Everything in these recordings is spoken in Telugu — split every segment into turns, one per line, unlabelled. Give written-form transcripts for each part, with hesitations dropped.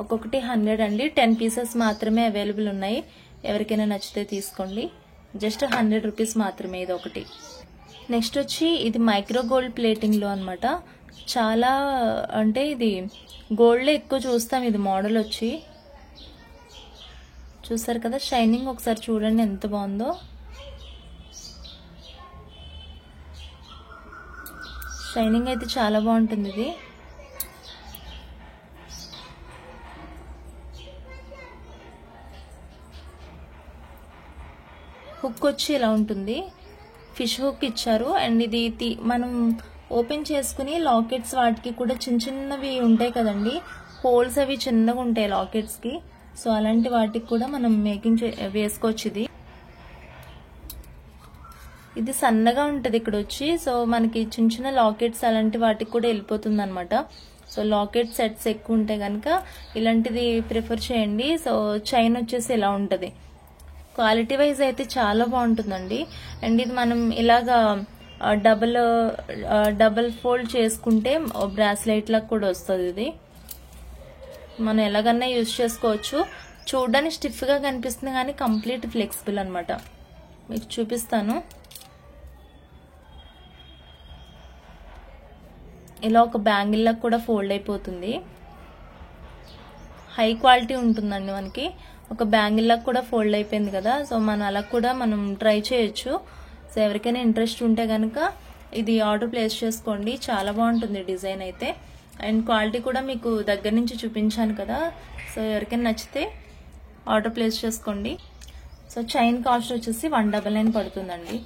ఒక్కొక్కటి 100 అండి. 10 పీసెస్ మాత్రమే అవైలబుల్ ఉన్నాయి. ఎవరికైనా నచ్చితే తీసుకోండి. జస్ట్ 100 రూపీస్ మాత్రమే ఇది ఒకటి. నెక్స్ట్ వచ్చి ఇది మైక్రో గోల్డ్ ప్లేటింగ్ లో అన్నమాట. చాలా అంటే ఇది గోల్డ్ ఎక్కువ చూస్తాం. ఇది మోడల్ వచ్చి చూసారు కదా, షైనింగ్ ఒకసారి చూడండి ఎంత బాగుందో. షైనింగ్ అయితే చాలా బాగుంటుంది ఇది. హుక్ వచ్చి ఇలా ఉంటుంది, ఫిష్ హుక్ ఇచ్చారు. అండ్ ఇది మనం ఓపెన్ చేసుకుని లాకెట్స్ వాటికి కూడా చిన్న చిన్నవి ఉంటాయి కదండి, హోల్స్ అవి చిన్నగా ఉంటాయి లాకెట్స్ కి. సో అలాంటి వాటికి కూడా మనం మేకింగ్ వేసుకోవచ్చు. ఇది సన్నగా ఉంటుంది ఇక్కడ వచ్చి. సో మనకి చిన్న చిన్న లాకెట్స్ అలాంటి వాటికి కూడా వెళ్ళిపోతుంది అనమాట. సో లాకెట్ సెట్స్ ఎక్కువ ఉంటాయి కనుక ఇలాంటిది ప్రిఫర్ చేయండి. సో చైన్ వచ్చేసి ఇలా ఉంటుంది. క్వాలిటీ వైజ్ అయితే చాలా బాగుంటుందండి. అండ్ ఇది మనం ఇలాగా డబల్ ఫోల్డ్ చేసుకుంటే బ్రాస్లెట్ లాగా కూడా వస్తుంది. ఇది మనం ఎలాగన్నా యూజ్ చేసుకోవచ్చు. చూడడానికి స్టిఫ్ గా కనిపిస్తుంది కానీ కంప్లీట్ ఫ్లెక్సిబుల్ అనమాట. మీకు చూపిస్తాను. ఇలా ఒక బ్యాంగిల్ లాగా కూడా ఫోల్డ్ అయిపోతుంది. హై క్వాలిటీ ఉంటుందండి మనకి. ఒక బ్యాంగిల్ లాగా కూడా ఫోల్డ్ అయిపోయింది కదా. సో అలా కూడా మనం ట్రై చేయొచ్చు. సో ఎవరికైనా ఇంట్రెస్ట్ ఉంటే కనుక ఇది ఆర్డర్ ప్లేస్ చేసుకోండి. చాలా బాగుంటుంది డిజైన్ అయితే. అండ్ క్వాలిటీ కూడా మీకు దగ్గర నుంచి చూపించాను కదా. సో ఎవరికైనా నచ్చితే ఆర్డర్ ప్లేస్ చేసుకోండి. సో చైన్ కాస్ట్ వచ్చేసి 199 పడుతుందండి.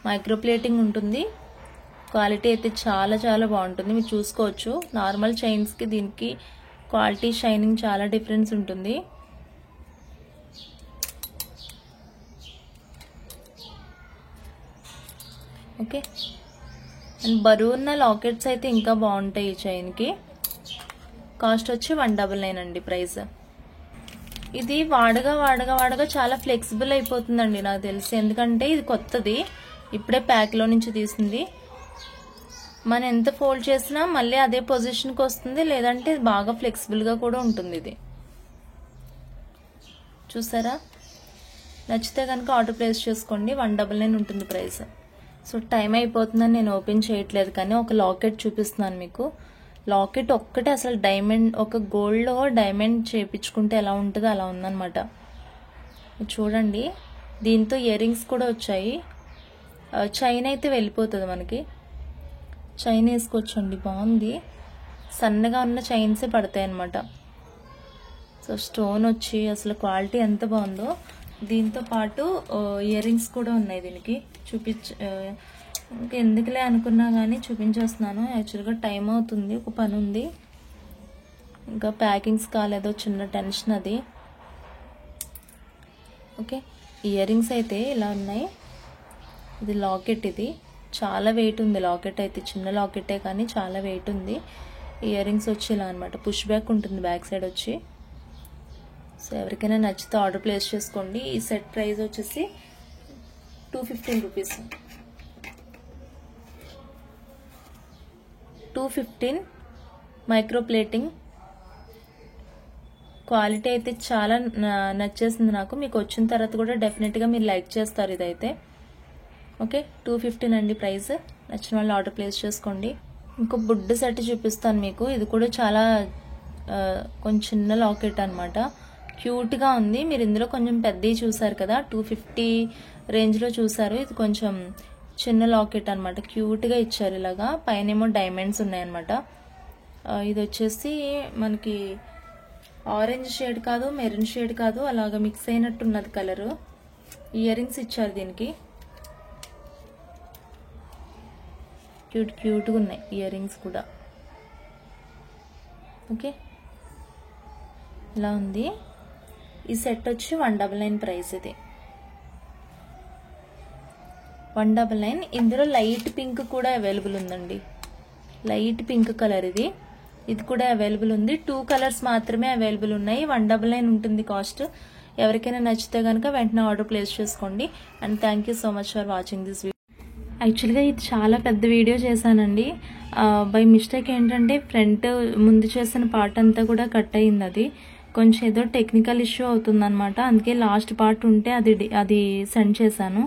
మైక్రో ప్లేటింగ్ ఉంటుంది. క్వాలిటీ అయితే చాలా చాలా బాగుంటుంది. మీరు చూసుకోవచ్చు. నార్మల్ చైన్స్ కి దీనికి క్వాలిటీ షైనింగ్ చాలా డిఫరెన్స్ ఉంటుంది. ఓకే. అండ్ బరువున్న లాకెట్స్ అయితే ఇంకా బాగుంటాయి. ఈ చైన్ కి కాస్ట్ వచ్చి 199 అండి ప్రైస్. ఇది వాడగా చాలా ఫ్లెక్సిబుల్ అయిపోతుందండి నాకు తెలిసి. ఎందుకంటే ఇది కొత్తది, ఇప్పుడే ప్యాక్ లో నుంచి తీసింది. మనం ఎంత ఫోల్డ్ చేసినా మళ్ళీ అదే పొజిషన్ కి వస్తుంది. లేదంటే బాగా ఫ్లెక్సిబుల్ గా కూడా ఉంటుంది. ఇది చూసారా. నచ్చితే కనుక ఆర్డర్ ప్లేస్ చేసుకోండి. 199 ఉంటుంది ప్రైస్. సో టైం అయిపోతుందని నేను ఓపెన్ చేయట్లేదు కానీ ఒక లాకెట్ చూపిస్తున్నాను మీకు. లాకెట్ ఒక్కటే అసలు డైమండ్, ఒక గోల్డ్ లో డైమండ్ చేపించుకుంటే ఎలా ఉంటుందో అలా ఉందన్నమాట. చూడండి. దీంతో ఇయర్ రింగ్స్ కూడా వచ్చాయి. చైన్ అయితే వెళ్ళిపోతుంది మనకి. చైన్ వేసుకోవచ్చండి. బాగుంది. సన్నగా ఉన్న చైన్సే పడతాయి అన్నమాట. సో స్టోన్ వచ్చి అసలు క్వాలిటీ ఎంత బాగుందో. దీంతో పాటు ఇయర్ రింగ్స్ కూడా ఉన్నాయి దీనికి. ఎందుకులే అనుకున్నా కానీ చూపించేస్తున్నాను. యాక్చువల్గా టైం అవుతుంది, ఒక పని ఉంది. ఇంకా ప్యాకింగ్స్ కాలేదో చిన్న టెన్షన్ అది. ఓకే. ఇయర్ రింగ్స్ అయితే ఇలా ఉన్నాయి. ఇది లాకెట్. ఇది చాలా వెయిట్ ఉంది లాకెట్ అయితే. చిన్న లాకెటే కానీ చాలా వెయిట్ ఉంది. ఇయర్ రింగ్స్ వచ్చి ఇలా అనమాట. పుష్ బ్యాక్ ఉంటుంది బ్యాక్ సైడ్ వచ్చి. సో ఎవరికైనా నచ్చితే ఆర్డర్ ప్లేస్ చేసుకోండి. ఈ సెట్ ప్రైస్ వచ్చేసి 215 రూపీస్. 215 micro plating. క్వాలిటీ అయితే చాలా నచ్చేసింది నాకు. మీకు వచ్చిన తర్వాత కూడా డెఫినెట్గా మీరు లైక్ చేస్తారు ఇదైతే. ఓకే. 215 అండి ప్రైస్. నచ్చిన వాళ్ళు ఆర్డర్ ప్లేస్ చేసుకోండి. ఇంకో బుడ్డ సెట్ చూపిస్తాను మీకు. ఇది కూడా చాలా కొంచెం చిన్న లాకెట్ అనమాట. క్యూట్ గా ఉంది. మీరు ఇందులో కొంచెం పెద్దవి చూసారు కదా, 250 రేంజ్ లో చూసారు. ఇది కొంచెం చిన్న లాకెట్ అనమాట. క్యూట్ గా ఇచ్చారు ఇలాగా. పైనేమో డైమండ్స్ ఉన్నాయన్నమాట. ఇది వచ్చేసి మనకి ఆరెంజ్ షేడ్ కాదు, మెరూన్ షేడ్ కాదు, అలాగా మిక్స్ అయినట్టున్నది కలరు. ఇయర్ రింగ్స్ ఇచ్చారు దీనికి. క్యూట్గా ఉన్నాయి ఇయర్ రింగ్స్ కూడా. ఓకే. ఇలా ఉంది. ఈ సెట్ వచ్చి 199 ప్రైస్. ఇది 199. ఇందులో లైట్ పింక్ కూడా అవైలబుల్ ఉందండి. లైట్ పింక్ కలర్ ఇది. ఇది కూడా అవైలబుల్ ఉంది. 2 కలర్స్ మాత్రమే అవైలబుల్ ఉన్నాయి. 199 ఉంటుంది కాస్ట్. ఎవరికైనా నచ్చితే కనుక వెంటనే ఆర్డర్ ప్లేస్ చేసుకోండి. And thank you so much for watching this video. యాక్చువల్గా ఇది చాలా పెద్ద వీడియో చేశానండి. బై మిస్టేక్ ఏంటంటే ఫ్రంట్ ముందు చేసిన పార్ట్ అంతా కూడా కట్ అయింది. అది కొంచెం ఏదో టెక్నికల్ ఇష్యూ అవుతుందన్నమాట. అందుకే లాస్ట్ పార్ట్ ఉంటే అది సెండ్ చేశాను.